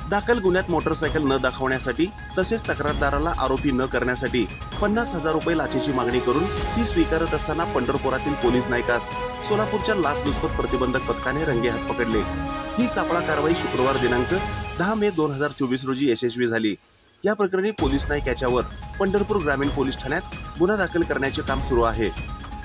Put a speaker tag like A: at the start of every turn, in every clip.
A: दाखल गुन्ह्यात मोटरसायकल न दाखवण्यासाठी तसेच तक्रारदाराला आरोपी न करण्यासाठी 50,000 रुपये लाचेची मागणी करून ती स्वीकारत असताना पंढरपुरातील पोलीस नायकास सोलापूरच्या लाचलुचपत प्रतिबंधक पथकाने रंगेहात पकडले। ही सापळा कारवाई शुक्रवार दिनांक 10 मे 2024 रोजी यशस्वी झाली। या प्रकरणी पोलीस नाईक याच्यावर पंढरपूर ग्रामीण पोलीस ठाण्यात गुन्हा दाखल करण्याचे काम सुरू आहे।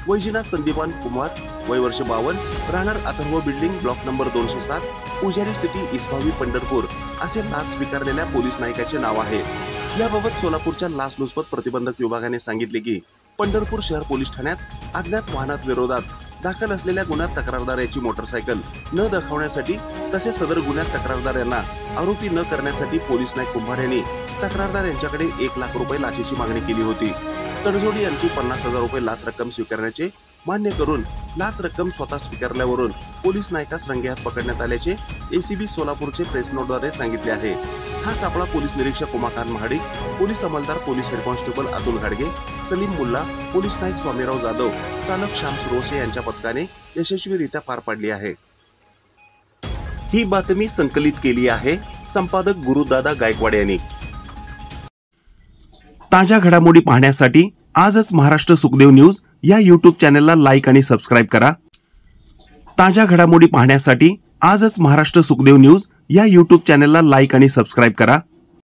A: वैजनाथ संदीपान कुमार, वय वर्ष 52, राहणार अथर्व बिल्डिंग, ब्लॉक नंबर 207, पुजारी सिटी, इस्भावी, पंढरपूर असे लाच स्वीकारलेल्या पोलीस नायकाचे नाव आहे। याबाबत सोलापूरच्या लाचलुचपत प्रतिबंधक विभागाने सांगितले की पंढरपूर शहर पोलीस ठाण्यात अज्ञात वाहनात विरोधात दाखल असलेल्या गुन्ह्यात तक्रारदार याची मोटरसायकल न दाखवण्यासाठी तसेच सदर गुन्ह्यात तक्रारदार यांना आरोपी न करण्यासाठी पोलीस नाईक कुंभार यांनी तक्रारदार यांच्याकडे 1 लाख रुपये लाचेची मागणी केली होती। तडजोडी यांची 50,000 रुपये लाच रक्कम स्वीकारण्याचे मान्य करून लाच रक्कम स्वतः स्वीकारल्यावरून पोलीस नायकास रंगेहात पकडण्यात आल्याचे एसीबी सोलापूरचे प्रेस नोटद्वारे सांगितले आहे। हा सापळा पोलीस निरीक्षक उमाकांत महाडिक, पोलीस अंमलदार पोलीस हेड कॉन्स्टेबल अतुल घाडगे, सलीम मुल्ला, पोलीस नाईक स्वामीराव जाधव, चालक श्याम सुरोसे यांच्या पथकाने यशस्वीरित्या पार पाडली आहे। ही बातमी संकलित केली आहे संपादक गुरुदादा गायकवाड यांनी। ताज्या घडामोडी पाहण्यासाठी आजच महाराष्ट्र सुखदेव न्यूज या YouTube चॅनलला लाईक आणि सबस्क्राईब करा। ताज्या घडामोडी पाहण्यासाठी आजच महाराष्ट्र सुखदेव न्यूज या YouTube चॅनलला लाईक आणि सबस्क्राईब करा।